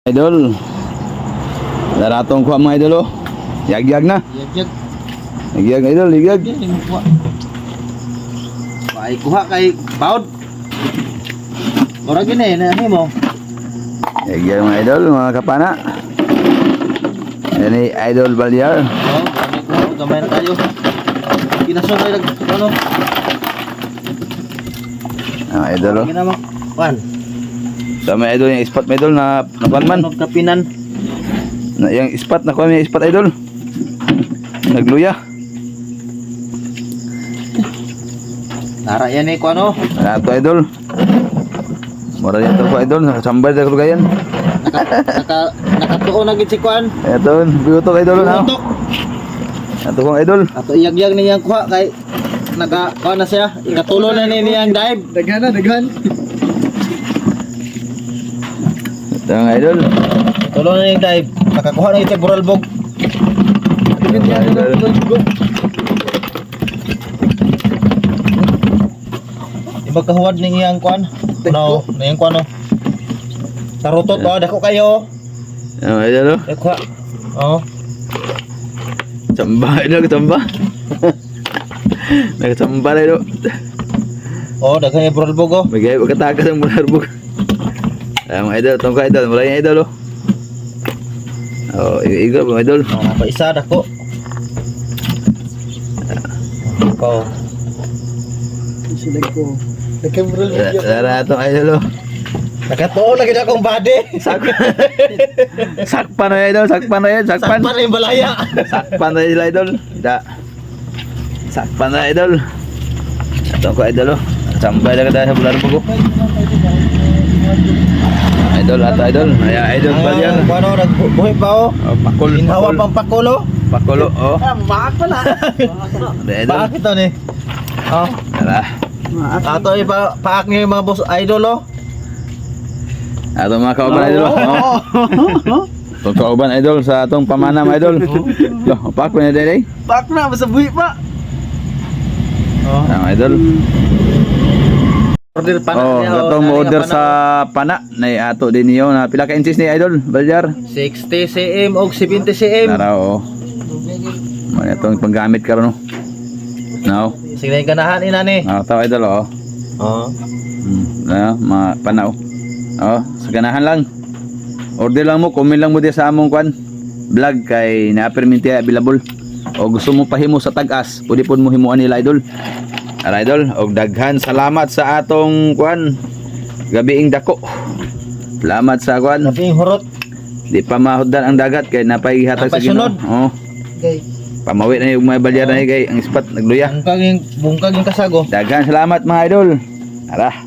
Idol, daratong kuha mga idol oh. Yagyag na. Yagyag. Yagyag idol, yagyag. Ay kuha kay baud. Ora gini na mo. Yagyag mga idol, mga kapana. Yan ay Idol Balyar. Oh, gamay na tayo. Kinason ay ano? Idol oh. Gina mo. Wan. So may idol yung spot mga idol na nakuan man. Kapinan. Na yung spot na kuha may spot idol. Nagluya. Nara yan ko ano? Nato idol. Mura yan to ko idol, nakasambay sa kulugayan. Nakatuon na gid si kuan. Ito, biutok idol na. Butok. Ito kong idol. Ato iyagyag niyang kuha kay kuha na siya. Ikatulo na niyang dive. Daghan. Ito ang idol. Tulo na niyang dive. Nakakuha na ito buralbog. Iba kahuwad ning iyang kuan. No, niyang kuan no. Tarutot oh, dako kayo. Ang idol oh. Dako. Oh. Tsamba idol, tsamba. Nagtsamba na idol. Oh, daghan yung buralbog oh. Magay pagkatakas ang bularbog. Ang idol, itong ka idol, wala yung idol oh. Oh, igo po idol. Oh, pa isa dako. Oh. Sila ko. Daghan buralbog. Tara itong idol oh. Nakatuon lagi na akong body. Sakpan na idol, sakpan na yan, sakpan. Sakpan na yung balaya. Sakpan na yun idol. Da. Sakpan na idol. Ito ko idol oh. Sambay na kada sa bularbog oh. Idol ato idol. Ay idol pa yan. Ano nagbuhay pa oh. Pakul. Inhawa pang pakulo. Pakulo oh. Bakit pala. Idol. Bakit to ni? Oh. Tara. Ato ipa paak niyo yung mga boss idol oh. Ato mga kauban idol oh. Itong kauban idol sa atong pamana mga idol. Loh, pak pa na day. Paak na basta buhi pa. Oh. Ang idol. Order pa na Oh, niya, atong order sa pana na ato din niyo na pila ka inches ni idol Balyar. 60 cm o 70 cm. Tara oh. Mo itong panggamit karon no. Now. Sige ganahan ina ni. Tao idol oh. Oh. Mga panaw. Oh, sa ganahan lang. Order lang mo, comment lang mo di sa among kwan vlog kay na-perminti available. O gusto mo pahimo sa tag-as, pwede po mo himuan nila idol. Ara idol, og daghan salamat sa atong kwan gabiing dako. Salamat sa kwan. Naping hurot. Di pa mahuddan ang dagat kay napaihatag sa Ginoo. Oh. Okay. Pamawi na yung mga Balyar na kay ang spot nagluya. Bungkag yung kasago. Daghan salamat mga idol. Ara.